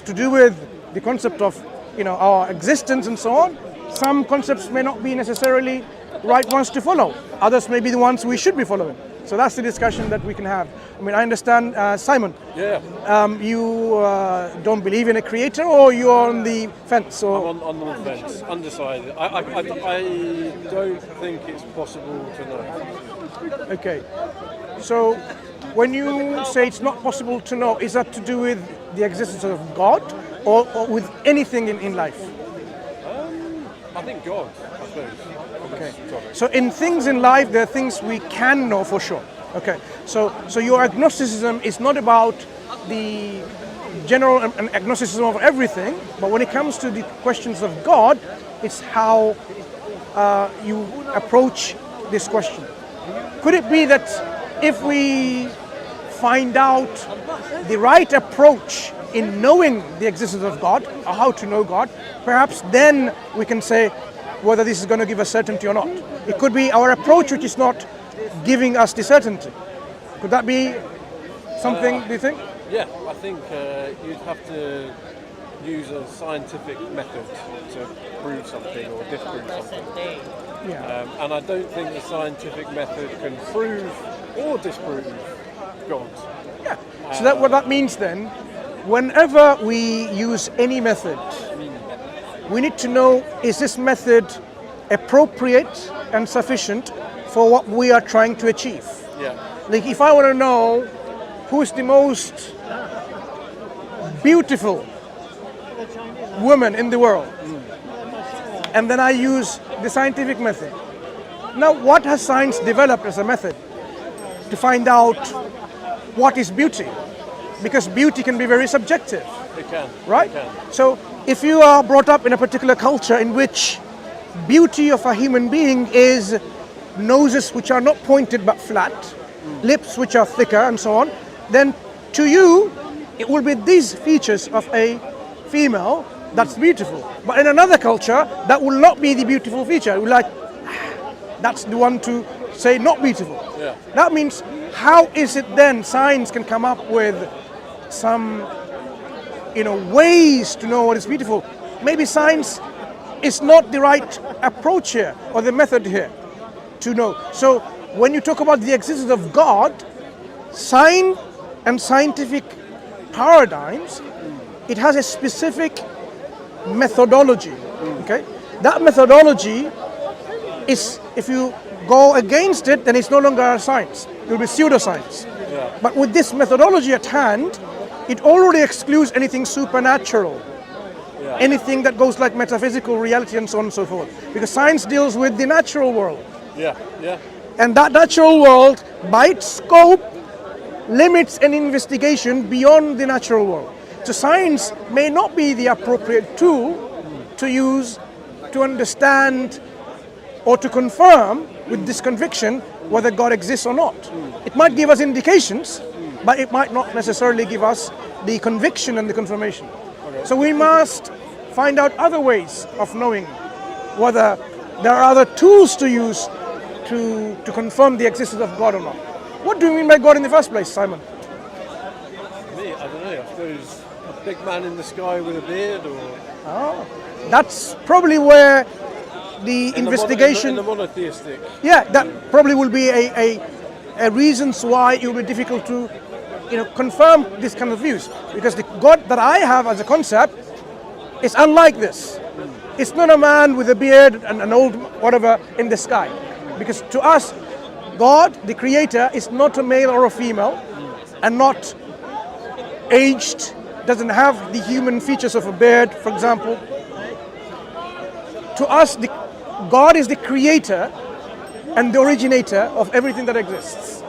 to do with the concept of, our existence and so on, some concepts may not be necessarily right ones to follow. Others may be the ones we should be following. So that's the discussion that we can have. I mean, I understand, Simon. Yeah. You don't believe in a creator, or you're on the fence? Or? I'm on the fence, undecided. I don't think it's possible to know. Okay. So when you say it's not possible to know, is that to do with the existence of God, or with anything in life? I think God, I suppose. Okay. So in things in life, there are things we can know for sure. Okay. So your agnosticism is not about the general agnosticism of everything, but when it comes to the questions of God, it's how you approach this question. Could it be that if we find out the right approach in knowing the existence of God, or how to know God, perhaps then we can say whether this is going to give us certainty or not. It could be our approach which is not giving us the certainty. Could that be something, do you think? Yeah, I think you'd have to use a scientific method to prove something or disprove something. Yeah. And I don't think the scientific method can prove or disprove God. Yeah. So what that means then, whenever we use any method, we need to know, is this method appropriate and sufficient for what we are trying to achieve? Yeah. Like if I want to know who is the most beautiful woman in the world, and then I use the scientific method. Now, what has science developed as a method to find out what is beauty? Because beauty can be very subjective. It can. Right? It can. So if you are brought up in a particular culture in which beauty of a human being is noses which are not pointed but flat, lips which are thicker and so on, then to you it will be these features of a female that's beautiful. But in another culture that will not be the beautiful feature. It will like, that's the one to say not beautiful. Yeah. That means, how is it then science can come up with some ways to know what is beautiful? Maybe science is not the right approach here, or the method here to know. So when you talk about the existence of God, science and scientific paradigms, it has a specific methodology. Okay, that methodology is, if you go against it, then it's no longer a science. It will be pseudoscience. Yeah. But with this methodology at hand, it already excludes anything supernatural, anything that goes like metaphysical reality and so on and so forth. Because science deals with the natural world. Yeah, yeah. And that natural world, by its scope, limits an investigation beyond the natural world. So science may not be the appropriate tool to use to understand or to confirm with this conviction whether God exists or not. It might give us indications, but it might not necessarily give us the conviction and the confirmation. Okay. So we must find out other ways of knowing whether there are other tools to use to confirm the existence of God or not. What do you mean by God in the first place, Simon? Me, I don't know. I suppose a big man in the sky with a beard, or... Oh, that's probably where the investigation... In the monotheistic... Yeah, that probably will be a reasons why it will be difficult to confirm this kind of views. Because the God that I have as a concept is unlike this. It's not a man with a beard and an old whatever in the sky. Because to us, God, the creator, is not a male or a female, and not aged, doesn't have the human features of a beard, for example. To us, God is the creator and the originator of everything that exists.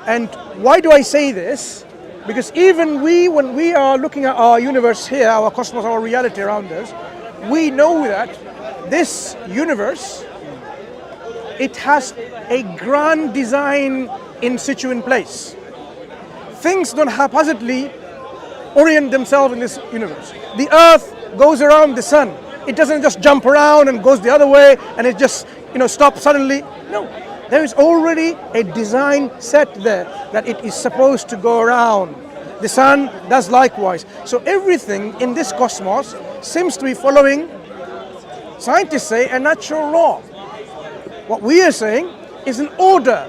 And why do I say this? Because even when we are looking at our universe here, our cosmos, our reality around us, we know that this universe, it has a grand design in situ in place. Things don't haphazardly orient themselves in this universe. The earth goes around the sun. It doesn't just jump around and goes the other way and it just stops suddenly. No, there is already a design set there that it is supposed to go around. the sun does likewise. So everything in this cosmos seems to be following, scientists say, a natural law. What we are saying is an order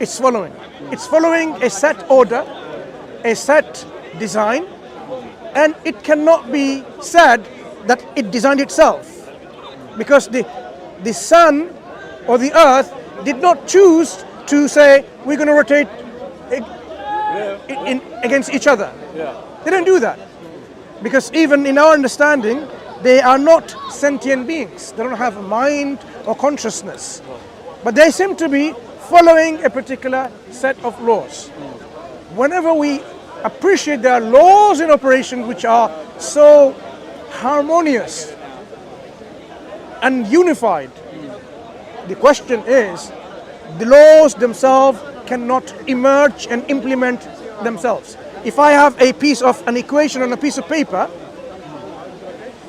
it's following. It's following a set order, a set design, and it cannot be said that it designed itself, because the sun or the earth did not choose to say we're going to rotate against each other. They don't do that, because even in our understanding they are not sentient beings. They don't have a mind or consciousness, but they seem to be following a particular set of laws. Whenever we appreciate there are laws in operation which are so harmonious and unified, the question is, the laws themselves cannot emerge and implement themselves. If I have a piece of an equation on a piece of paper,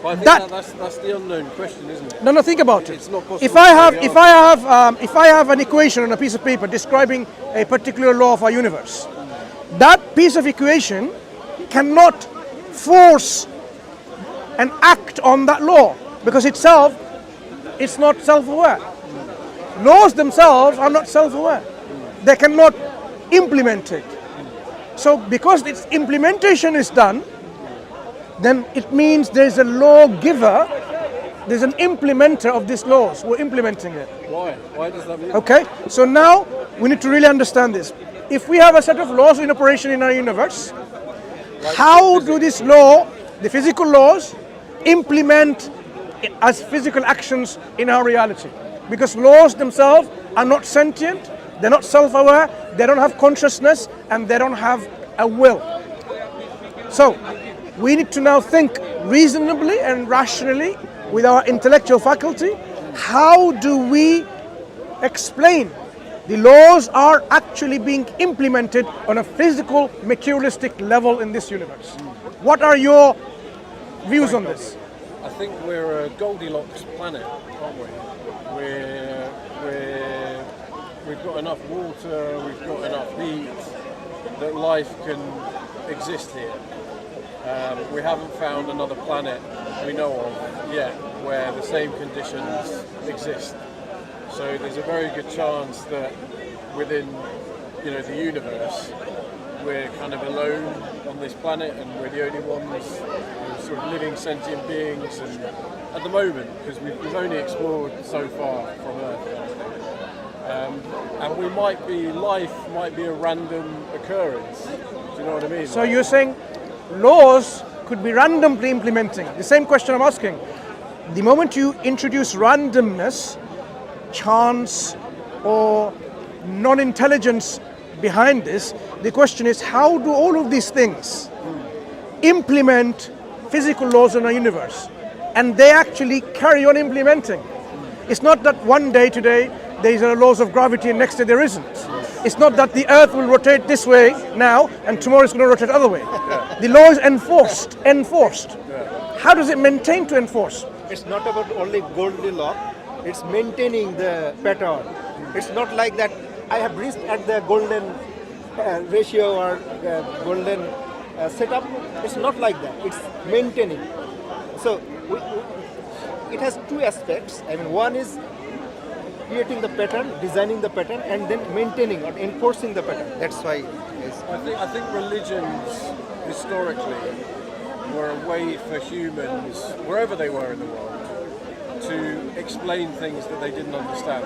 Well, I think that's the unknown question, isn't it? no, think about it. It's not possible If I have an equation on a piece of paper describing a particular law of our universe, that piece of equation cannot force an act on that law, because it's not self-aware. Laws themselves are not self-aware. They cannot implement it. So because its implementation is done, then it means there's a lawgiver, there's an implementer of these laws. We're implementing it. Why? Why does that mean? Okay, so now we need to really understand this. If we have a set of laws in operation in our universe, how do this law, the physical laws, implement as physical actions in our reality? Because laws themselves are not sentient, they're not self-aware, they don't have consciousness, and they don't have a will. So we need to now think reasonably and rationally with our intellectual faculty. How do we explain the laws are actually being implemented on a physical, materialistic level in this universe? What are your views on this? I think we're a Goldilocks planet, aren't we? We've got enough water, we've got enough heat that life can exist here. We haven't found another planet we know of yet where the same conditions exist. So there's a very good chance that within, the universe, we're kind of alone on this planet, and we're the only ones sort of living sentient beings. And at the moment, because we've only explored so far from Earth, and life might be a random occurrence. Do you know what I mean? So you're saying laws could be randomly implementing. The same question I'm asking. The moment you introduce randomness, chance, or non-intelligence behind this, the question is, how do all of these things implement physical laws in our universe? And they actually carry on implementing. It's not that one day today there are laws of gravity and next day there isn't. It's not that the earth will rotate this way now and tomorrow it's going to rotate the other way. The law is enforced. How does it maintain to enforce? It's not about only Goldilocks, it's maintaining the pattern. It's not like that I have reached at the golden ratio or golden setup. It's not like that. It's maintaining. So it has two aspects. One is creating the pattern, designing the pattern, and then maintaining or enforcing the pattern. That's why. I think religions historically were a way for humans, wherever they were in the world, to explain things that they didn't understand.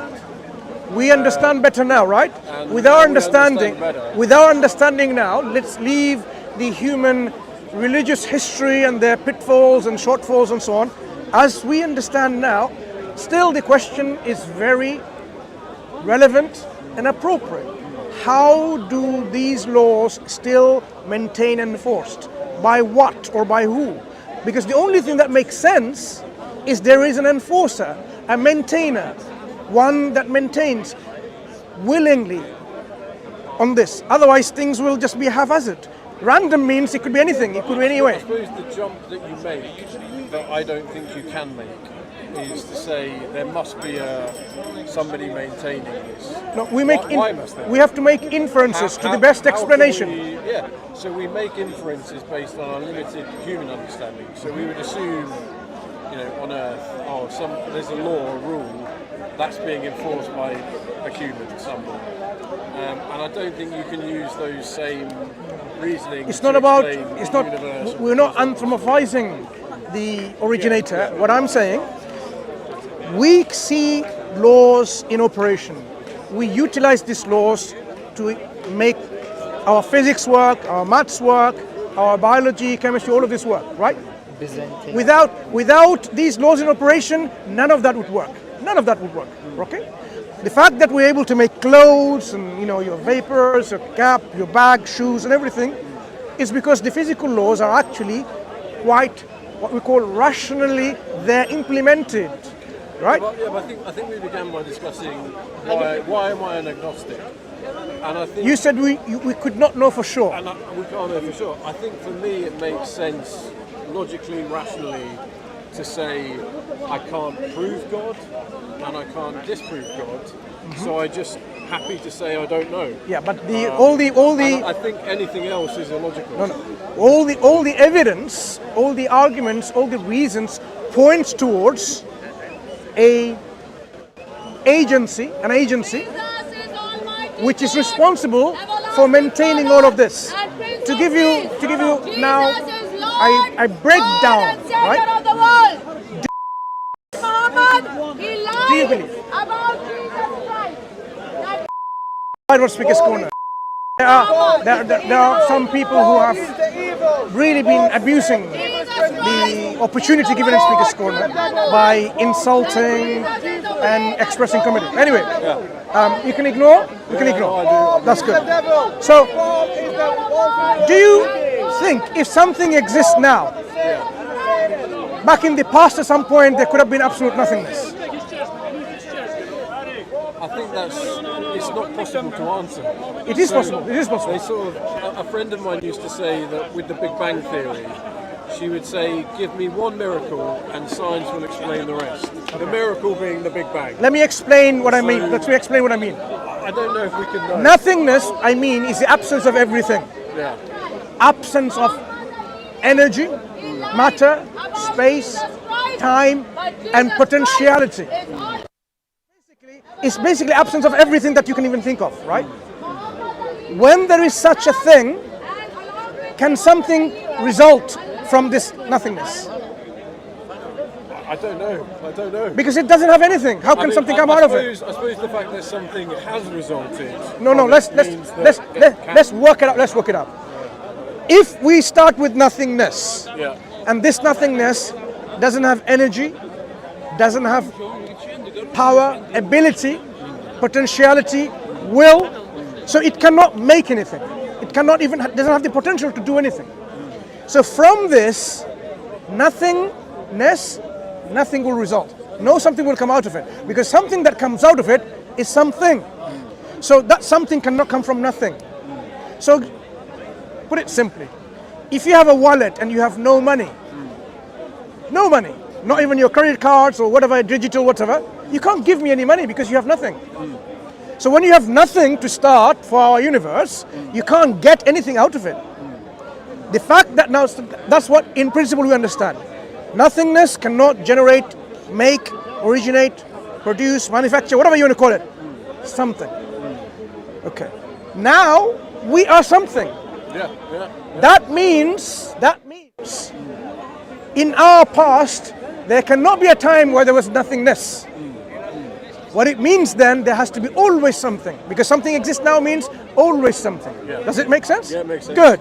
We understand better now, right? With our understanding now, let's leave the human religious history and their pitfalls and shortfalls and so on. As we understand now, still the question is very relevant and appropriate. How do these laws still maintain and enforced? By what or by who? Because the only thing that makes sense is there is an enforcer, a maintainer, one that maintains willingly on this. Otherwise things will just be haphazard. Random means it could be anything, it could be any way. I suppose the jump that you make, that I don't think you can make, is to say there must be somebody maintaining this. No, Why must there? we have to make inferences to the best explanation. So we make inferences based on our limited human understanding. So we would assume, on Earth, there's a law, a rule, that's being enforced by a human somewhere. And I don't think you can use those same reasoning. It's not about. It's not. We're not anthropomorphizing the originator. What I'm saying, we see laws in operation. We utilize these laws to make our physics work, our maths work, our biology, chemistry, all of this work, right? Without these laws in operation, none of that would work. None of that would work. Okay? The fact that we're able to make clothes and your vapors, your cap, your bag, shoes, and everything, is because the physical laws are actually quite what we call rationally they're implemented, right? But I think we began by discussing why am I an agnostic? And I think you said we could not know for sure. And we can't know for sure. I think for me it makes sense logically, rationally, to say I can't prove God and I can't disprove God. So I just happy to say I don't know. Yeah, but all the I think anything else is illogical. No. All the evidence, all the arguments, all the reasons points towards an agency which is responsible for maintaining all of this. To give you now I break down, right? Do you believe? Edward Speaker's Corner. There are some people who have really been abusing the opportunity given in Speaker's Corner by insulting and expressing comedy. Anyway, you can ignore. You can ignore. That's good. So, do you think if something exists now, back in the past at some point there could have been absolute nothingness? I think it's not possible to answer. It is possible. It is possible. They a friend of mine used to say that with the Big Bang Theory, she would say, give me one miracle and science will explain the rest. The miracle being the Big Bang. Let me explain what I mean. Let me explain what I mean. I don't know if we can know. Nothingness, I mean, is the absence of everything. Yeah. Absence of energy, matter, space, time, and potentiality. It's basically absence of everything that you can even think of, right? When there is such a thing, can something result from this nothingness? I don't know. Because it doesn't have anything. How can something come out of it? I suppose the fact that something has resulted. No. Let's work it out. Let's work it out. If we start with nothingness, and this nothingness doesn't have energy, doesn't have power, ability, potentiality, will, so it cannot make anything. It cannot even doesn't have the potential to do anything. So from this nothingness, nothing will result. No something will come out of it, because something that comes out of it is something. So that something cannot come from nothing. So put it simply, if you have a wallet and you have no money, not even your credit cards or whatever, digital, whatever, you can't give me any money because you have nothing. So when you have nothing to start for our universe, you can't get anything out of it. The fact that now, that's what in principle we understand. Nothingness cannot generate, make, originate, produce, manufacture, whatever you want to call it, something. Okay. Now we are something. That means in our past there cannot be a time where there was nothingness. What it means then, there has to be always something, because something exists now means always something. Does it make sense? Yeah, it makes sense. Good.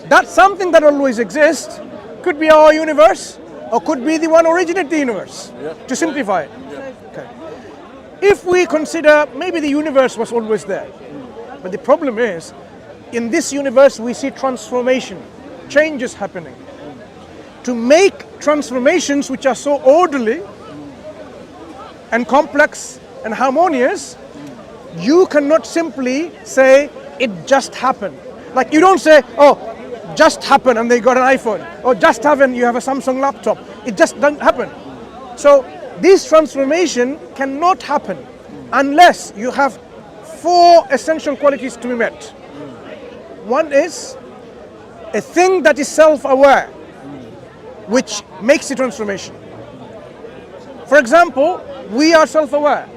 That something that always exists could be our universe, or could be the one originating the universe, to simplify it. Okay. If we consider maybe the universe was always there, but the problem is, in this universe we see transformation, changes happening. To make transformations which are so orderly and complex and harmonious, you cannot simply say it just happened. Like you don't say, oh, just happened and they got an iPhone, or just happened you have a Samsung laptop. It just doesn't happen. So this transformation cannot happen unless you have 4 essential qualities to be met. One is a thing that is self-aware, which makes the transformation. For example, we are self-aware.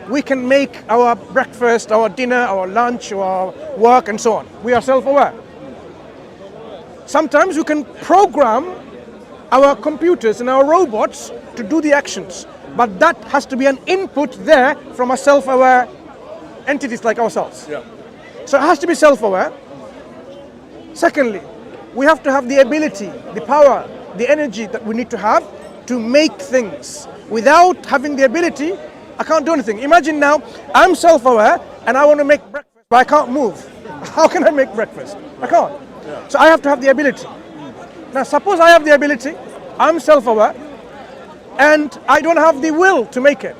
We can make our breakfast, our dinner, our lunch, our work, and so on. We are self-aware. Sometimes you can program our computers and our robots to do the actions, but that has to be an input there from a self-aware entities like ourselves. Yeah. So it has to be self-aware. Secondly, we have to have the ability, the power, the energy that we need to have to make things. Without having the ability, I can't do anything. Imagine now, I'm self-aware and I want to make breakfast, but I can't move. How can I make breakfast? I can't. Yeah. So I have to have the ability. Now suppose I have the ability, I'm self-aware, and I don't have the will to make it.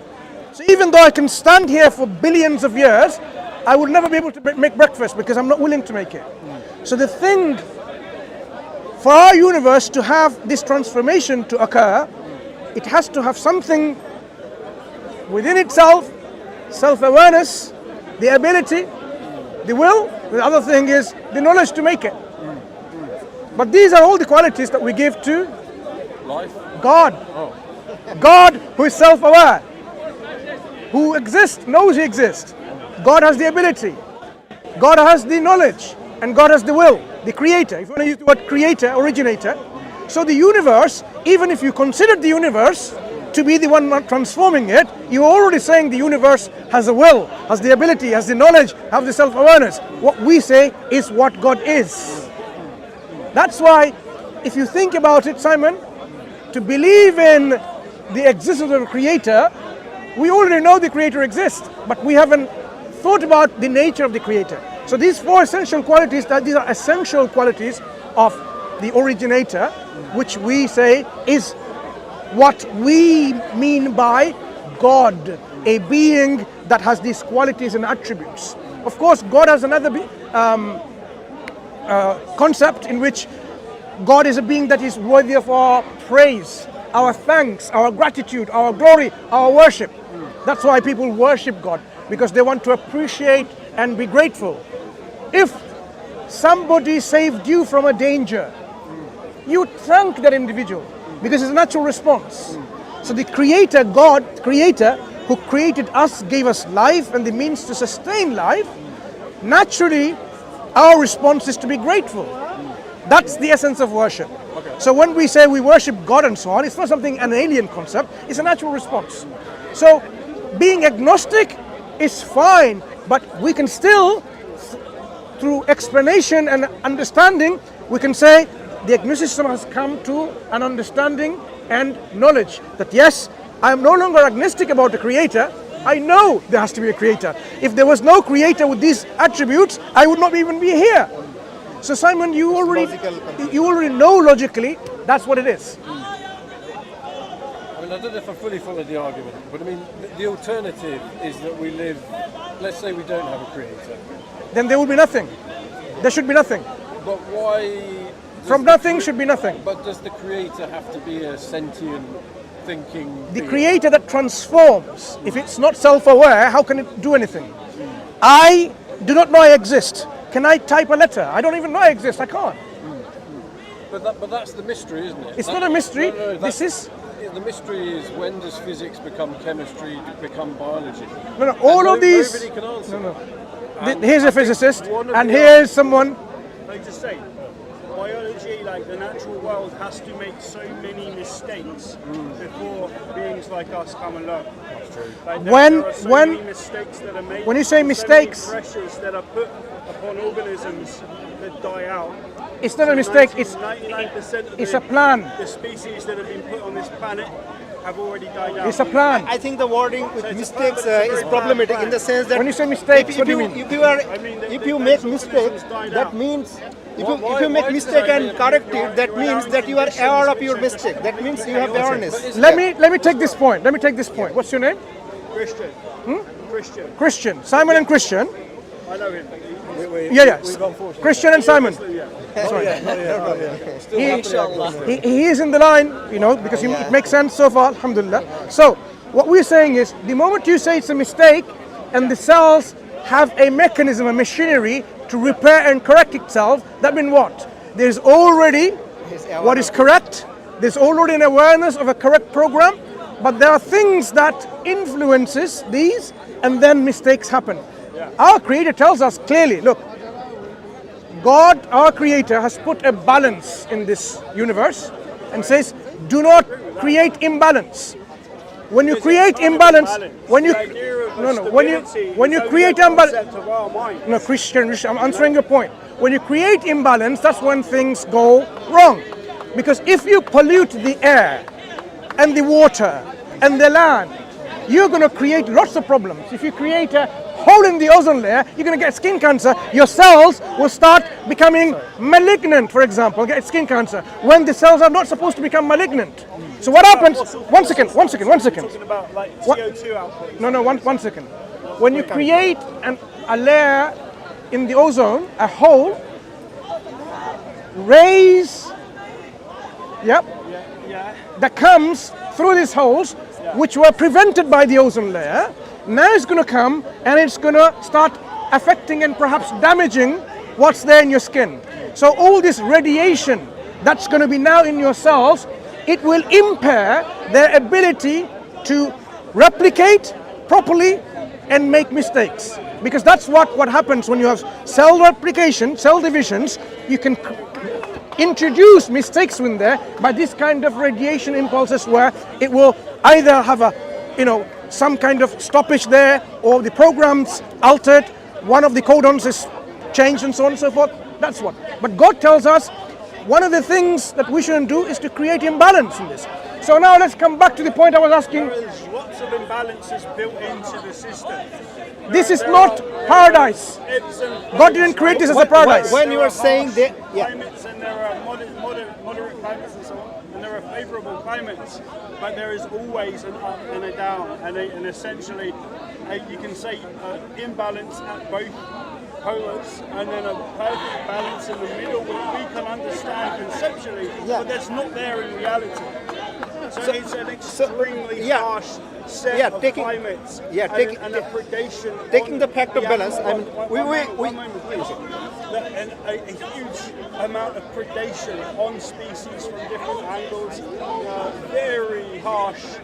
So even though I can stand here for billions of years, I would never be able to make breakfast because I'm not willing to make it. So the thing for our universe to have this transformation to occur, it has to have something within itself, self-awareness, the ability, the will. The other thing is the knowledge to make it. But these are all the qualities that we give to Life? God. Oh. God who is self-aware, who exists, knows he exists. God has the ability. God has the knowledge. And God has the will, the creator. If you want to use the word creator, originator. So the universe, even if you consider the universe to be the one transforming it, you're already saying the universe has a will, has the ability, has the knowledge, has the self-awareness. What we say is what God is. That's why, if you think about it, Simon, to believe in the existence of a creator, we already know the creator exists, but we haven't thought about the nature of the creator. So these 4 essential qualities, these are essential qualities of the originator, which we say is what we mean by God, a being that has these qualities and attributes. Of course, God has another concept in which God is a being that is worthy of our praise, our thanks, our gratitude, our glory, our worship. That's why people worship God, because they want to appreciate and be grateful. If somebody saved you from a danger, you thank that individual because it's a natural response. So the creator, God, creator, who created us, gave us life and the means to sustain life. Naturally, our response is to be grateful. That's the essence of worship. Okay. So when we say we worship God and so on, it's not something, an alien concept, it's a natural response. So being agnostic is fine, but we can still, through explanation and understanding, we can say the agnosticism has come to an understanding and knowledge that yes, I am no longer agnostic about the creator. I know there has to be a creator. If there was no creator with these attributes, I would not even be here. So Simon, you already know logically that's what it is. I mean, I don't know if I fully followed the argument, but I mean, the alternative is that we live, let's say we don't have a creator. Then there will be nothing. There should be nothing. But why? From nothing should be nothing. But does the creator have to be a sentient, thinking The being? creator that transforms, if it's not self-aware, how can it do anything? I do not know I exist. Can I type a letter? I don't even know I exist. I can't. But that's the mystery, isn't it? It's not a mystery. No, This is... The mystery is, when does physics become chemistry, become biology? No, all of these... Nobody can answer. No. Here's a physicist, and here's someone... Like to say, biology, like the natural world, has to make so many mistakes before beings like us come along. That's true. Like there are so many mistakes that are made. When you say mistakes, so many pressures that are put upon organisms that die out. It's not a mistake. 99% of it's a plan. The species that have been put on this planet have already died out. It's a plan. I think the wording with mistakes is problematic in the sense that when you say mistakes, what do you mean? If you make mistakes, that means if you make mistake and correct it, that means that you are aware of your mistake. That means you have awareness. Let me take this point. What's your name? Christian. Christian. Simon and Christian. I know him. Yeah. Christian and Simon. Sorry. He is in the line, because it makes sense so far, alhamdulillah. So, what we're saying is, the moment you say it's a mistake, and the cells have a mechanism, a machinery to repair and correct itself, that means what? There's already what is correct. There's already an awareness of a correct program, but there are things that influences these, and then mistakes happen. Our Creator tells us clearly, look, God, our Creator, has put a balance in this universe and says, do not create imbalance. When you create imbalance, when you create imbalance, no, Christian, I'm answering your point. When you create imbalance, that's when things go wrong. Because if you pollute the air and the water and the land, you're going to create lots of problems. If you create a hole in the ozone layer, you're going to get skin cancer. Your cells will start becoming malignant, for example, get skin cancer, when the cells are not supposed to become malignant. So what happens? One second. Talking about like CO2 output. No, one second. When you create a layer in the ozone, a hole, rays, that comes through these holes, which were prevented by the ozone layer, now it's going to come and it's going to start affecting and perhaps damaging what's there in your skin. So all this radiation that's going to be now in your cells, it will impair their ability to replicate properly and make mistakes. Because that's what happens when you have cell replication, cell divisions. You can introduce mistakes in there by this kind of radiation impulses, where it will either have some kind of stoppage there, or the program's altered, one of the codons is changed, and so on and so forth. That's what. But God tells us one of the things that we shouldn't do is to create imbalance in this. So now let's come back to the point I was asking. There is lots of imbalances built into the system. This is not paradise. God didn't create this as a paradise. When you are saying that, climates, and there are moderate climates and so on, and there are favourable climates, but there is always an up and a down, and essentially you can say imbalance at both polars, and then a perfect balance in the middle, which we can understand conceptually, but that's not there in reality. So it's an extremely harsh set of climates and a predation. Taking the fact of balance, I mean, a huge amount of predation on species from different angles, very harsh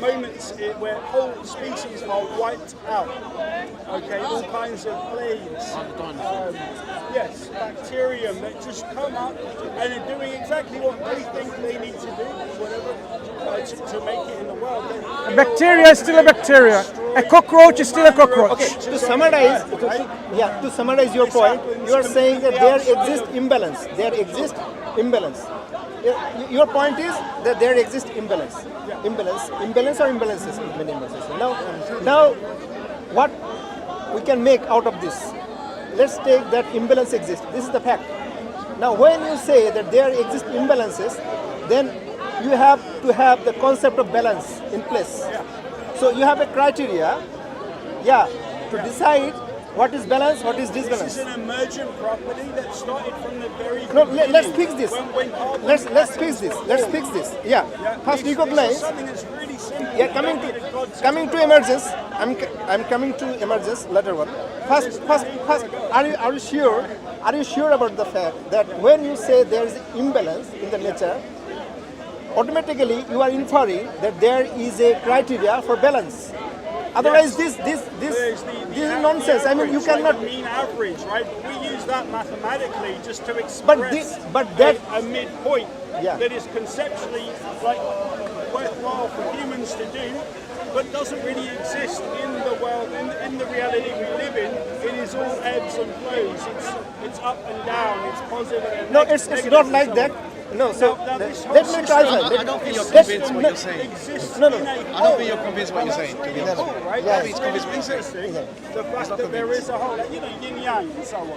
moments where whole species are wiped out. Okay, all kinds of plagues, bacterium that just come up and are doing exactly what they think they need to do, whatever, to make it in the world. A bacteria is still a bacteria. A cockroach is still a cockroach. Okay, to summarize your point, you are saying that there exists imbalance. Your point is that there exists imbalance or imbalances. Now, what we can make out of this? Let's take that imbalance exists. This is the fact. Now, when you say that there exist imbalances, then you have to have the concept of balance in place. So you have a criteria, to decide what is balance, what is disbalance. This is an emergent property that started from the very No, beginning. let's fix this. Let's fix this. First recognize. Something that's really simple. Coming to emergence. I'm coming to emergence later one. First, are you sure? Are you sure about the fact that when you say there is imbalance in the nature, automatically you are inferring that there is a criteria for balance? Otherwise, this is nonsense. I mean, you cannot mean average, right? We use that mathematically just to express a midpoint that is conceptually worthwhile for humans to do, but doesn't really exist in the world, in the reality we live in. It is all ebbs and flows. It's up and down. It's positive and negative. No, it's not like that. No, so let me clarify. I don't think you're convinced what you're saying. No. I don't think you're convinced what you're saying, to be honest. Right? I think it's convinced what you're saying. The fact that there is a whole, yin yang and so on,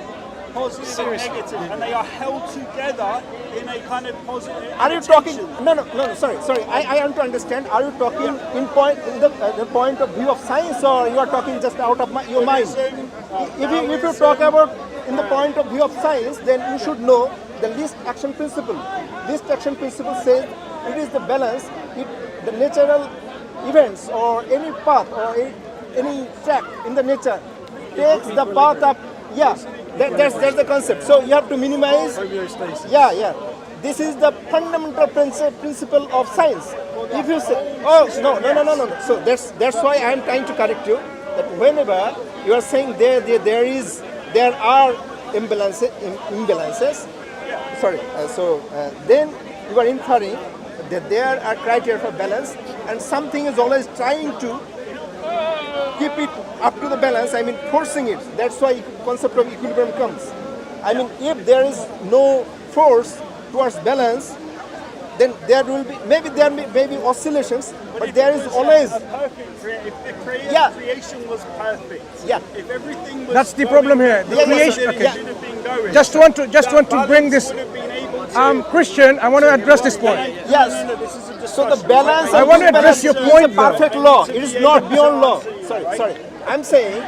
positive and negative, and they are held together in a kind of positive. Are you talking? No. Sorry. I want to understand. Are you talking in the point of view of science, or you are talking just out of your mind? If you talk about in the point of view of science, then you should know the least action principle. Least action principle says it is the balance the natural events or any path or any track in the nature takes the path up. Yeah, that's the concept. So you have to minimize. Homeostasis. Yeah. This is the fundamental principle of science. If you say, oh no. So that's why I am trying to correct you. That whenever you are saying there are imbalances. Sorry. Then you are inferring that there are criteria for balance, and something is always trying to keep it up to the balance. I mean, forcing it. That's why concept of equilibrium comes. I mean, if there is no force towards balance, then there will be maybe oscillations, but there is always. If the creation was perfect, Yeah. if everything was That's the problem here. The creation. should have been going, Just want to bring this. would have been able to. Christian, I want to address this point. Yes. This is a discussion. So the balance. I and want to address imbalance your is point, a perfect law. It is not beyond law. Sorry. I'm saying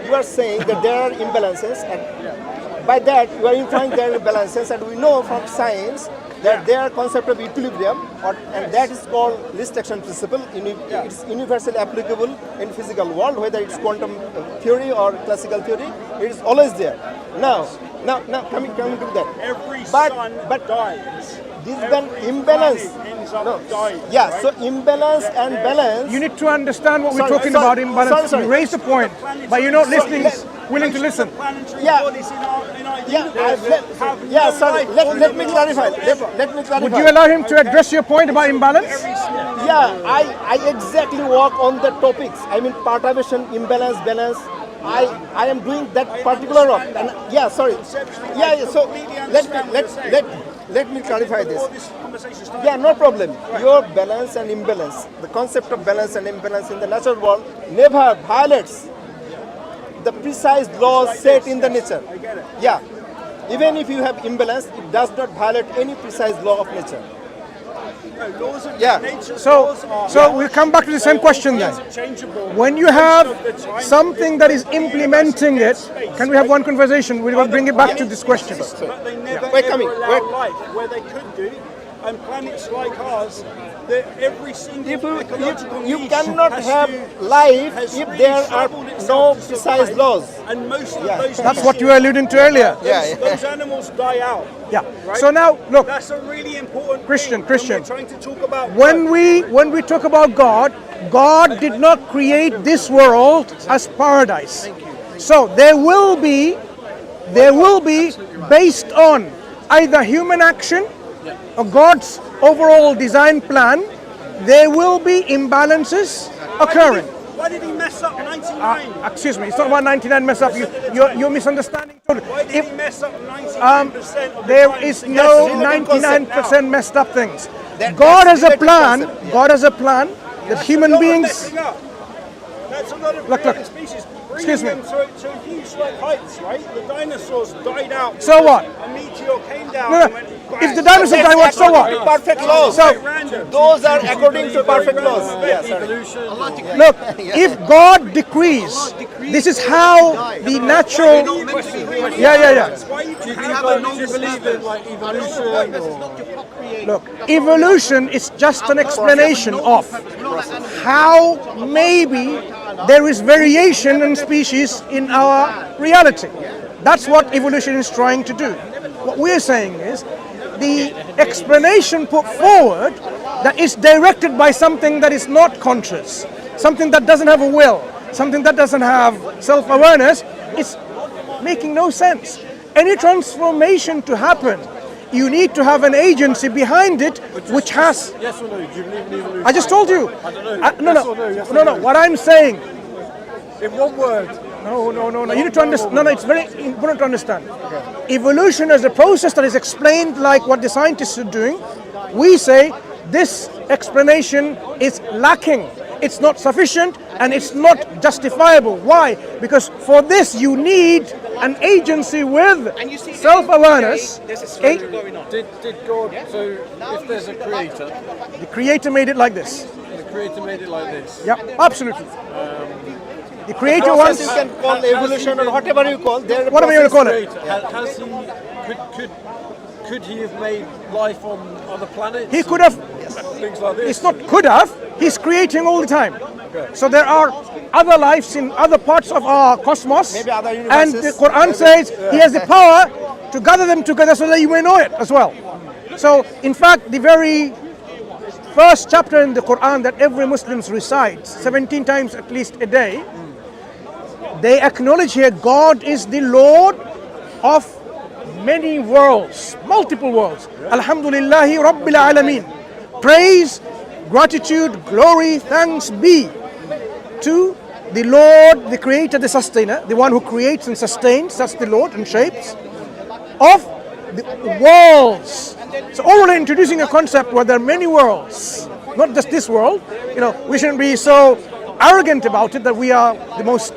you are saying that there are imbalances, and by that you are implying there are imbalances, and we know from science that there are concept of equilibrium, and that is called least action principle. It's universally applicable in physical world, whether it's quantum theory or classical theory. It is always there. Now coming to that. Every But- sun but- dies. This Every imbalance. planet ends up dying. Yeah. right? So imbalance and balance. You need to understand what we're Sorry, talking sorry, about imbalance. sorry. You raise the point, but you're not listening, willing to listen. Planetary Yeah. bodies in our Yeah, universe have yeah. no Sorry. life Let me on clarify. them whatsoever. Let me clarify. Would you allow him to address your point about imbalance? Yeah, I exactly work on the topics. I mean, perturbation, imbalance, balance. I am doing that particular work. And yeah, sorry. Yeah. So let me clarify this. Before this conversation started, Yeah, no problem. Your balance and imbalance, the concept of balance and imbalance in the natural world never violates the precise laws set in the nature. I get it. Yeah. Even if you have imbalance, it does not violate any precise law of nature. No, laws of Yeah. nature's So laws are we'll come back to the same question then. interchangeable. When you Most have of the time, something that is implementing it, can we have one conversation? We'll bring it back to this question. But they never We're ever coming. allow life where they could do, and planets like ours, that every single ecological You niche cannot has have to- life has if really there are struggled no itself to precise survive, laws. And most of Yeah. those That's what you species, were alluding to earlier. those animals die out. Yeah. Right? So now, look, That's a really important Christian, thing Christian. when we're trying to talk about when we talk about God, God did not create this world as paradise. So there will be based on either human action or God's overall design plan, there will be imbalances occurring. Why did he mess up 99? Excuse me, it's not about 99 mess up. You're misunderstanding. Why did If, he mess up 99% of the there time? is no That's a different 99% messed up things. That- God that's has a relative plan. concept, yeah. God has a plan that That's human a lot of beings. messing up. That's a lot of Look, created species. Excuse me. Bringing them to huge like heights, right? The dinosaurs died out. So what? A meteor came down No, and went bang. if the dinosaurs die, what? So what? Perfect laws. So Random. Those are according to perfect laws. Yeah, sorry. look, if God decrees, this is how the natural. Yeah. Why you Do you believe in like evolution or? Look, evolution is just an explanation of how maybe there is variation in species in our reality. That's what evolution is trying to do. What we're saying is the explanation put forward that is directed by something that is not conscious, something that doesn't have a will, something that doesn't have self-awareness, is making no sense. Any transformation to happen, you need to have an agency behind it which has. Yes or no? Do you believe in evolution? I just told you. I don't know. Yes or no? Yes or No. What I'm saying. In one word. No. You need to understand. No. It's very important to understand. Evolution is a process that is explained like what the scientists are doing. We say this explanation is lacking. It's not sufficient and it's not justifiable. Why? Because for this you need an agency with self-awareness. Did God? So if there's a creator, The creator made it like this. the creator made it like this. Yeah, absolutely. The creator Process wants. you can call evolution or whatever you call. There are Whatever you want to call it. Creator, has he? could he have made life on other planets? He could have. Things like this. It's not could have. He's creating all the time. So there are other lives in other parts of our cosmos. Maybe other and the universes. Quran says he has the power to gather them together so that you may know it as well. So in fact, the very first chapter in the Quran that every Muslim recites 17 times at least a day, they acknowledge here God is the Lord of many worlds, multiple worlds. Alhamdulillahi Rabbil Alameen. Praise, gratitude, glory, thanks be to the Lord, the Creator, the Sustainer, the one who creates and sustains, that's the Lord, and shapes, of the worlds. So already introducing a concept where there are many worlds, not just this world. You know, we shouldn't be so arrogant about it that we are the most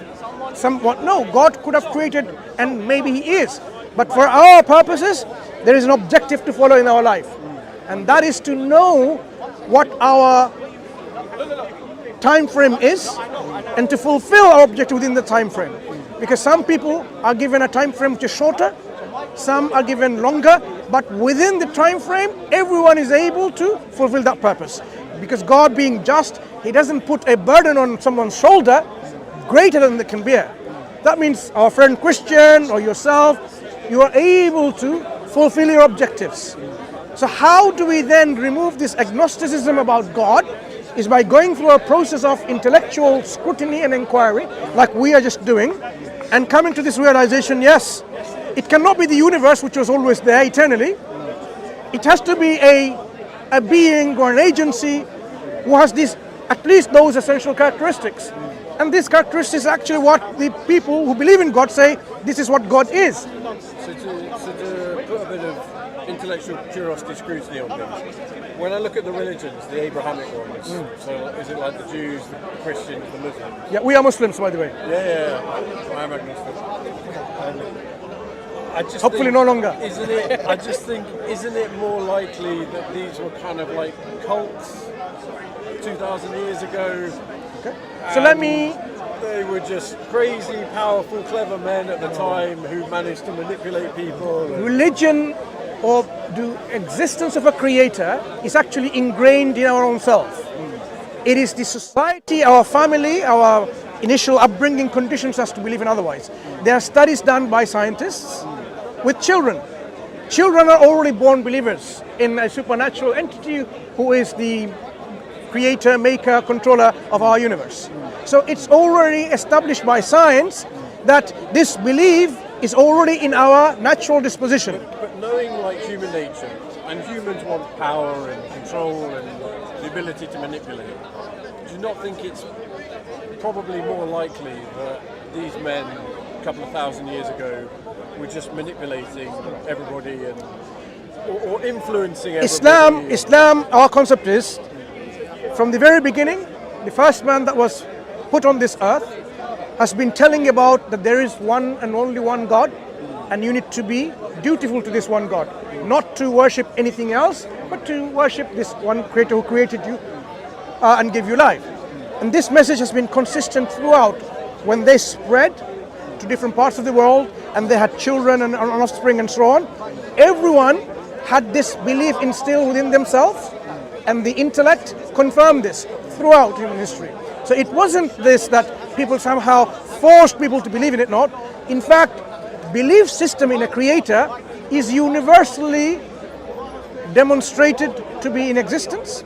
somewhat. No, God could have created, and maybe He is. But for our purposes, there is an objective to follow in our life. And that is to know what our time frame is and to fulfill our objective within the time frame. Because some people are given a time frame which is shorter, some are given longer, but within the time frame, everyone is able to fulfill that purpose. Because God being just, He doesn't put a burden on someone's shoulder greater than they can bear. That means our friend Christian or yourself, you are able to fulfill your objectives. So how do we then remove this agnosticism about God? Is by going through a process of intellectual scrutiny and inquiry, like we are just doing, and coming to this realization, yes, it cannot be the universe which was always there eternally. It has to be a being or an agency who has these, at least those essential characteristics. And these characteristics are actually what the people who believe in God say, this is what God is. So to put a bit of intellectual curiosity scrutiny on things, when I look at the religions, the Abrahamic ones, so is it like the Jews, the Christians, the Muslims? Yeah, we are Muslims, by the way. Yeah. I am agnostic. I just Hopefully think, no longer. Isn't it more likely that these were kind of like cults 2,000 years ago? Okay. So let me. They were just crazy, powerful, clever men at the time who managed to manipulate people. Religion or the existence of a creator is actually ingrained in our own self. It is the society, our family, our initial upbringing conditions us to believe in otherwise. There are studies done by scientists with children. Children are already born believers in a supernatural entity who is the creator, maker, controller of our universe. So it's already established by science that this belief is already in our natural disposition. But knowing like human nature, and humans want power and control and the ability to manipulate, do you not think it's probably more likely that these men a couple of thousand years ago were just manipulating everybody and or influencing everybody? Islam, our concept is, from the very beginning, the first man that was put on this earth has been telling about that there is one and only one God, and you need to be dutiful to this one God, not to worship anything else, but to worship this one creator who created you and gave you life. And this message has been consistent throughout. When they spread to different parts of the world and they had children and offspring and so on, everyone had this belief instilled within themselves, and the intellect confirmed this throughout human history. So it wasn't this that people somehow forced people to believe in it, not. In fact, belief system in a creator is universally demonstrated to be in existence,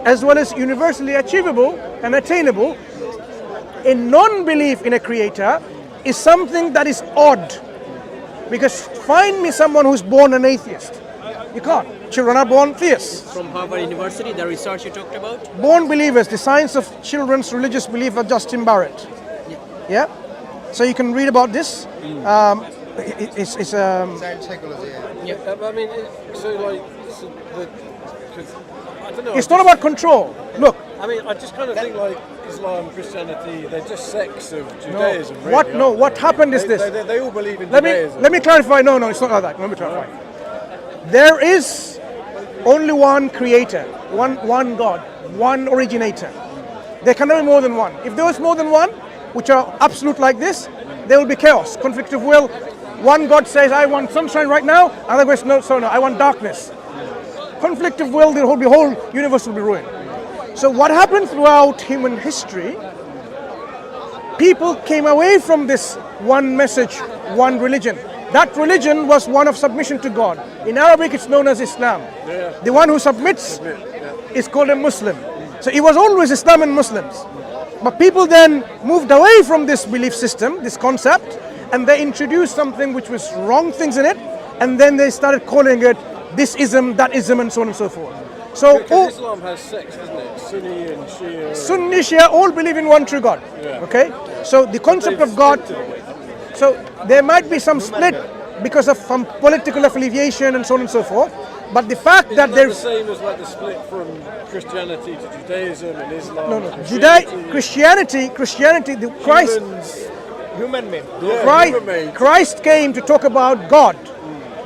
as well as universally achievable and attainable. A non-belief in a creator is something that is odd, because find me someone who's born an atheist. You can't. Children are born theists. From Harvard University, the research you talked about? Born believers, the science of children's religious belief of Justin Barrett. Yeah? So you can read about this. It's Child psychology. I mean, I don't know. It's not about control. Look. I mean, I just kind of think like Islam, Christianity, they're just sects of Judaism. No. Really, What happened is this. They all believe in Let Judaism. me clarify. No, it's not like that. Let me clarify. There is only one creator, one God, one originator. There cannot be more than one. If there was more than one, which are absolute like this, there will be chaos, conflict of will, One God says, I want sunshine right now, another goes, no, I want darkness. Conflict of will, the whole universe will be ruined. So what happened throughout human history, people came away from this one message, one religion. That religion was one of submission to God. In Arabic, it's known as Islam. The one who submits is called a Muslim. So it was always Islam and Muslims. But people then moved away from this belief system, this concept, and they introduced something which was wrong things in it, and then they started calling it this ism, that ism, and so on and so forth. So Islam has sects, doesn't it? Sunni and Shia. Sunni, Shia, all believe in one true God. Okay? So the concept of God, so there might be some split because of some political affiliation and so on and so forth. But the fact that there's the same as like the split from Christianity to Judaism and Islam. no, Christianity, the Christ, Human made. Christ came to talk about God,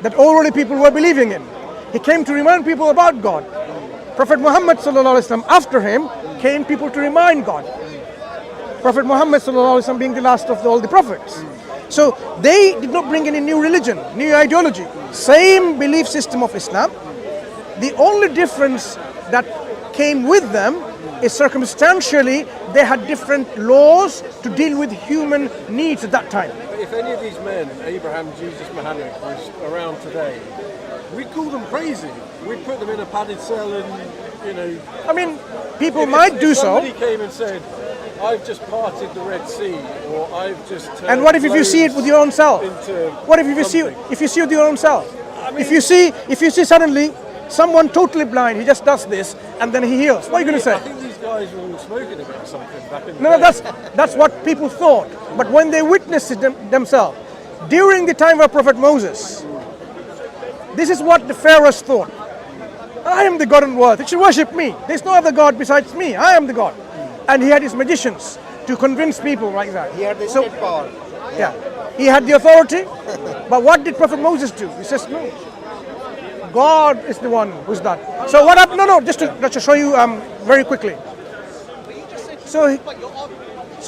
that already people were believing in. He came to remind people about God. Prophet Muhammad sallallahu alaihi wasallam after him came people to remind God. Prophet Muhammad sallallahu alaihi wasallam being the last of all the prophets. So they did not bring any new religion, new ideology, same belief system of Islam. The only difference that came with them is circumstantially they had different laws to deal with human needs at that time. If any of these men, Abraham, Jesus, Muhammad, was around today, we'd call them crazy. We'd put them in a padded cell and, you know... I mean, people might do so. If somebody came and said, I've just parted the Red Sea, or I've just turned and what if you see it with your own self? What if you see it with your own self? I mean, if you see suddenly someone totally blind, he just does this and then he heals. What are you going to say? I think these guys were all smoking about something back in the No, day. that's what people thought. But when they witnessed it themselves, during the time of Prophet Moses, this is what the pharaohs thought. I am the God on earth. It should worship me. There's no other God besides me. I am the God. And he had his magicians to convince people like that. He had the state power. Yeah. He had the authority. But what did Prophet Moses do? He says, no. God is the one who's done. So what happened? No, just to show you very quickly. So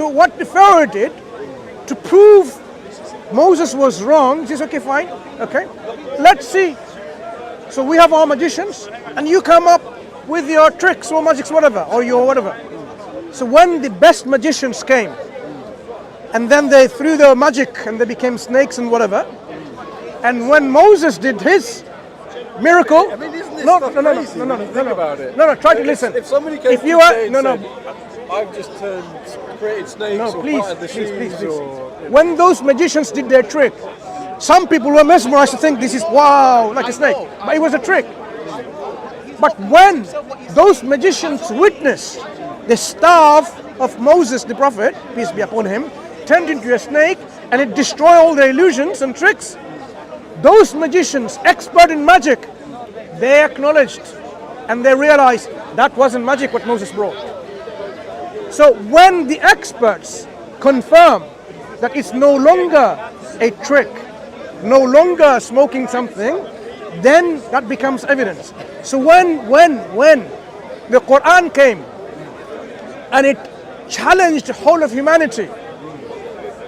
what the Pharaoh did to prove Moses was wrong, he says, okay, fine, okay, let's see. So we have our magicians, and you come up with your tricks or magics, whatever, or your whatever. So when the best magicians came, and then they threw their magic and they became snakes and whatever, and when Moses did his miracle, I mean, isn't this stuff crazy when you think about it? No, try to listen. If somebody came If you are, and said, I've just created snakes or parted the seas or... When those magicians did their trick, some people were mesmerized to think this is wow, like a snake, but it was a trick. But when those magicians witnessed the staff of Moses the prophet, peace be upon him, turned into a snake and it destroyed all their illusions and tricks, those magicians, expert in magic, they acknowledged and they realized that wasn't magic what Moses brought. So when the experts confirm that it's no longer a trick, no longer smoking something, then that becomes evidence. So when the Quran came and it challenged the whole of humanity,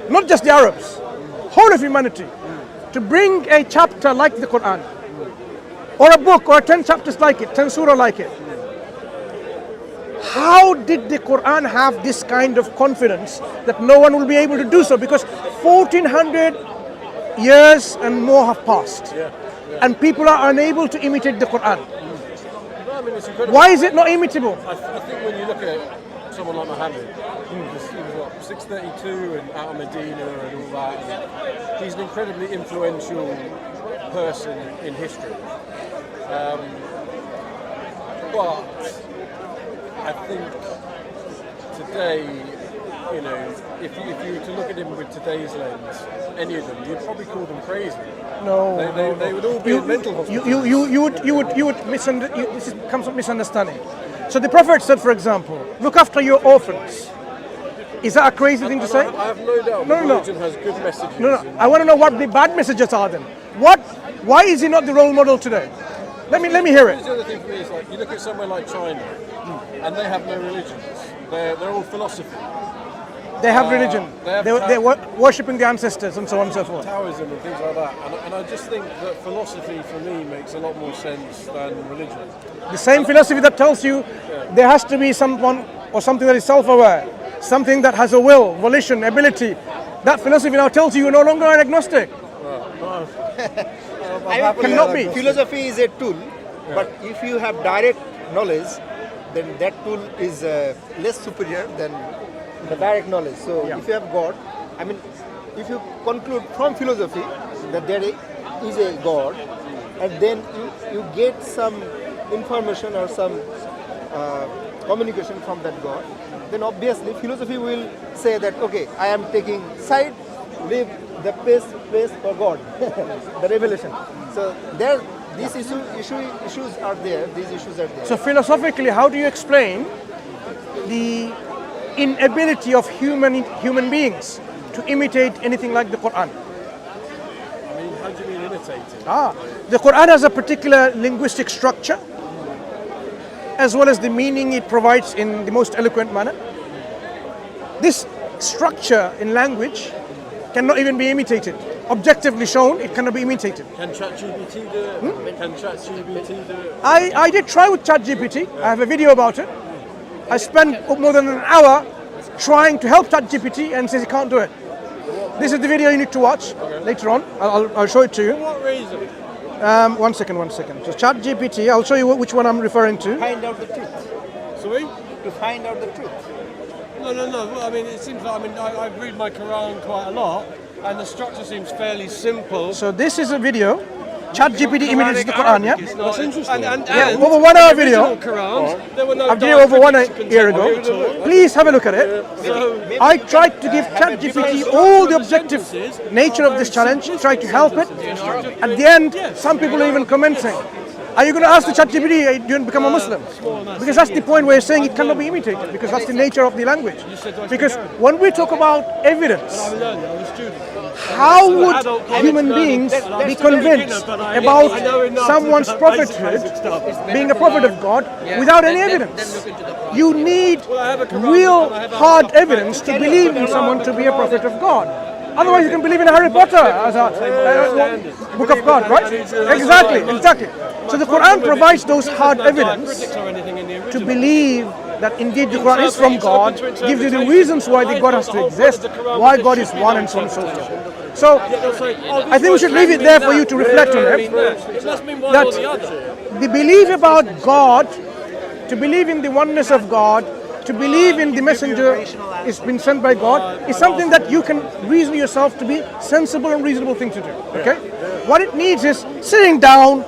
not just the Arabs, whole of humanity, to bring a chapter like the Quran, or a book, or 10 chapters like it, 10 surah like it. How did the Quran have this kind of confidence that no one will be able to do so? Because 1400 years and more have passed, and people are unable to imitate the Quran. No, I mean, it's incredible. Why is it not imitable? I think when you look at someone like Muhammad, he was what, 632 and out of Medina and all that, and he's an incredibly influential person in history. But I think today, you know, if you were to look at him with today's lens, any of them, you'd probably call them crazy. No, they would all be in mental hospitals. You would this comes from misunderstanding. So the Prophet said, for example, look after your orphans. Is that a crazy thing to say? I have no doubt religion has good messages. No. I want to know what the bad messages are then. Why is he not the role model today? Let me hear it. The other thing for me is, like, you look at somewhere like China, and they have no religions. They're all philosophy. They have religion. They're worshipping the ancestors and so on and so forth. Taoism and things like that. And I just think that philosophy for me makes a lot more sense than religion. The same philosophy that tells you there has to be someone or something that is self-aware, something that has a will, volition, ability. That philosophy now tells you you're no longer an agnostic. Cannot be. Philosophy is a tool, but if you have direct knowledge, then that tool is less superior than the direct knowledge. So if you have God, I mean, if you conclude from philosophy that there is a God, and then you get some information or some communication from that God, then obviously philosophy will say that, okay, I am taking side, leave the place for God, the revelation. So there, these issues are there. These issues are there. So philosophically, how do you explain the inability of human beings to imitate anything like the Quran? I mean, how do you mean imitate it? The Quran has a particular linguistic structure, as well as the meaning it provides in the most eloquent manner. This structure in language cannot even be imitated. Objectively shown, it cannot be imitated. Can ChatGPT do it? Can ChatGPT do it? I did try with ChatGPT. I have a video about it. I spent more than an hour trying to help ChatGPT and says he can't do it. This is the video you need to watch later on. I'll show it to you. For what reason? One second. So ChatGPT, I'll show you which one I'm referring to. Find out the truth. Sorry? To find out the truth. No. Well, I mean, it seems like, I read my Quran quite a lot, and the structure seems fairly simple. So this is a video. ChatGPT imitates the Quran, yeah? That's interesting. And over 1 hour video. Qurans, there were no I've did it over 1 year ago. ago. Please have a look at it. I tried to give ChatGPT all the objective nature of this challenge, tried to help it. At the end, some people are even commenting, are you going to ask the ChatGPT, do you become a Muslim? Because that's the point where you're saying it cannot be imitated, because that's the nature of the language. Because when we talk about evidence, how would human beings be convinced about someone's prophethood, being a prophet of God, without any evidence? You need real hard evidence to believe in someone to be a prophet of God. Otherwise you can believe in Harry Potter as a book of God, right? Exactly. So the Quran provides those hard evidence to believe that indeed the Quran is from God, gives you the reasons why the God has to exist, why God is one, and so on and so forth. So I think we should leave it there for you to reflect on it. That the belief about God, to believe in the oneness of God, to believe in the messenger is been sent by God, is something that you can reason yourself to be sensible and reasonable thing to do. Okay? What it needs is sitting down,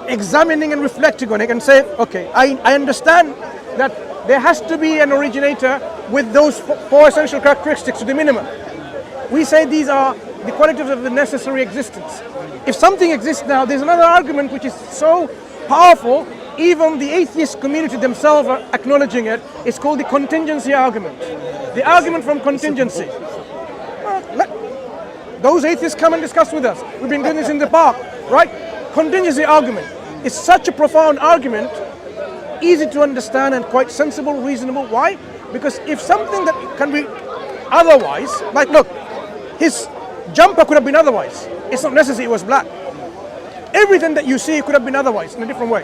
examining and reflecting on it and say, okay, I understand that there has to be an originator with those four essential characteristics to the minimum. We say these are the qualities of the necessary existence. If something exists now, there's another argument which is so powerful, even the atheist community themselves are acknowledging it. It's called the contingency argument. The argument from contingency. Let those atheists come and discuss with us. We've been doing this in the park, right? Contingency argument is such a profound argument, easy to understand and quite sensible, reasonable. Why? Because if something that can be otherwise, like look, his jumper could have been otherwise. It's not necessary it was black. Everything that you see could have been otherwise in a different way.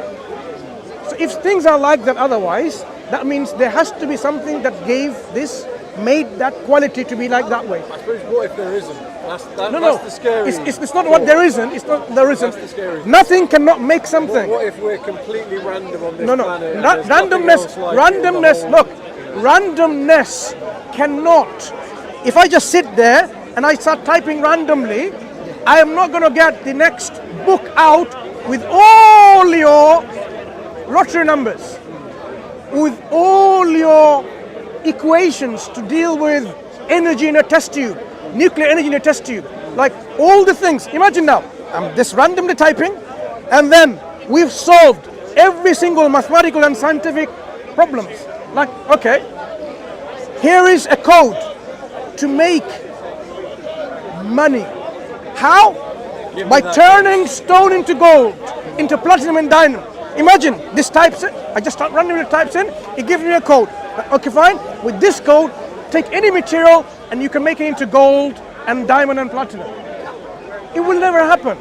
So if things are like that otherwise, that means there has to be something that made that quality to be like that way. I suppose what if there isn't? That's the scary. It's not what there isn't. It's not there isn't. That's the scary. Nothing cannot make something. What if we're completely random on this planet? Randomness. Look, randomness cannot. If I just sit there and I start typing randomly, I am not going to get the next book out with all your rotary numbers, with all your equations to deal with energy in a test tube, nuclear energy in a test tube, like all the things. Imagine now, I'm just randomly typing, and then we've solved every single mathematical and scientific problems. Like, okay, here is a code to make money. How? By turning stone into gold, into platinum and diamond. Imagine, this types it, I just start randomly types in, it gives me a code. Okay, fine, with this code, take any material and you can make it into gold and diamond and platinum. It will never happen.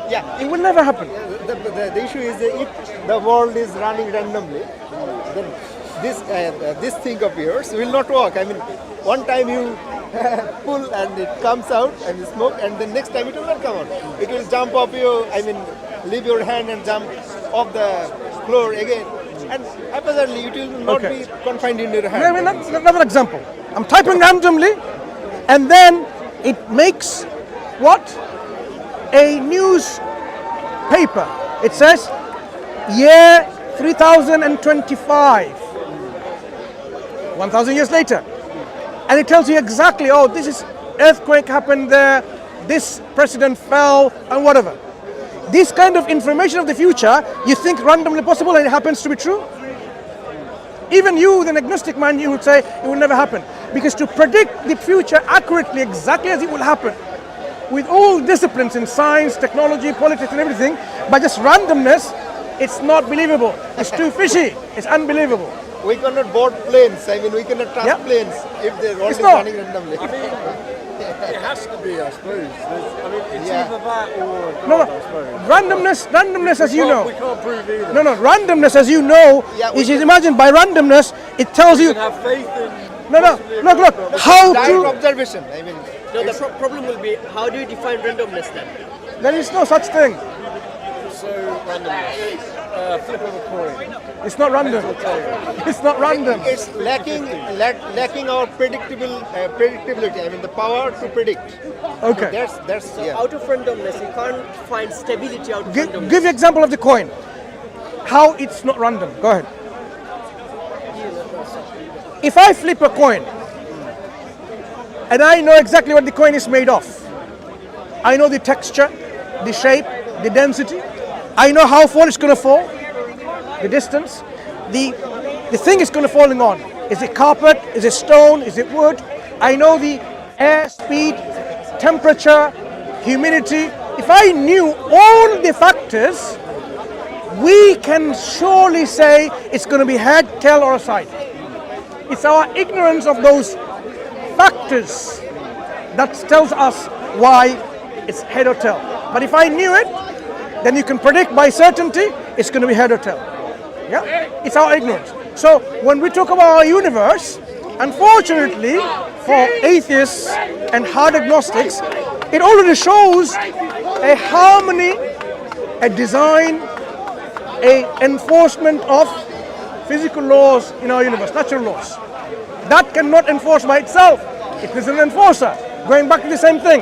Yeah, It will never happen. the issue is that if the world is running randomly, then this thing of yours will not work. I mean, one time you pull and it comes out and you smoke, and the next time it will not come out. It will jump off you. I mean, leave your hand and jump off the floor again. And apparently it will not Okay. be confined in your hand. I mean, another example. I'm typing randomly, and then it makes what? A newspaper. It says year 3025. 1,000 years later. And it tells you exactly, oh, this is earthquake happened there, this president fell, and whatever. This kind of information of the future, you think randomly possible and it happens to be true? Even you, the agnostic man, you would say it will never happen. Because to predict the future accurately, exactly as it will happen, with all disciplines in science, technology, politics and everything, by just randomness, it's not believable. It's too fishy. It's unbelievable. We cannot board planes. I mean, we cannot trust Yeah. planes if the world It's is not. running randomly. I mean, it has to be, I suppose. I mean, it's Yeah. either that or God, No, I suppose. randomness as you know. We can't prove either. No, randomness as you know, Yeah, we is can- imagine by randomness, it tells We you, can have faith in. look, how Direct to, observation. I mean, No, the problem will be how do you define randomness then? there is no such thing. So randomness. Flip of a coin. It's not random. It's not random. it's lacking our predictability. I mean, the power to predict. Okay. That's yeah. Out of randomness, you can't find stability out of randomness. Give the example of the coin. How it's not random. Go ahead. If I flip a coin and I know exactly what the coin is made of, I know the texture, the shape, the density, I know how far it's going to fall, the distance, the thing is going to falling on. Is it carpet? Is it stone? Is it wood? I know the air speed, temperature, humidity. If I knew all the factors, we can surely say it's going to be head, tail, or a side. It's our ignorance of those factors that tells us why it's head or tail. But if I knew it, then you can predict by certainty it's going to be head or tail. Yeah, it's our ignorance. So when we talk about our universe, unfortunately for atheists and hard agnostics, it already shows a harmony, a design, a enforcement of physical laws in our universe, natural laws. That cannot enforce by itself. It is an enforcer. Going back to the same thing.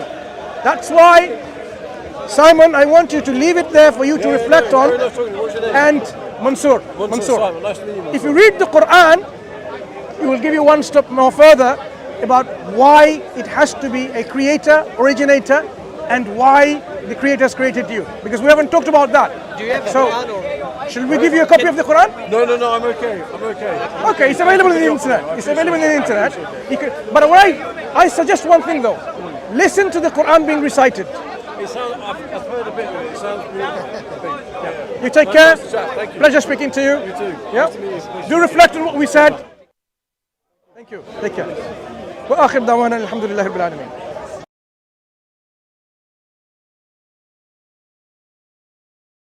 That's why, Simon, I want you to leave it there for you to reflect on. What's your name? And Mansour. Simon, nice to meet you, Mansour. If you read the Quran, it will give you one step more further about why it has to be a creator, originator, and why the creator has created you. Because we haven't talked about that. Do you have a So, Quran or? shall we give you a copy of the Quran? No, I'm okay. I'm okay. Okay, it's available on the internet. It's available on the internet. You can, but what I suggest one thing though. Listen to the Quran being recited. It sounds, I've heard a bit of it. It sounds beautiful. You take care. Nice to chat. Thank you. Pleasure speaking to you. You too. Yeah. Nice to meet you. Do reflect on what we said. Thank you. Take care. وآخر دعوانا الحمد لله رب العالمين.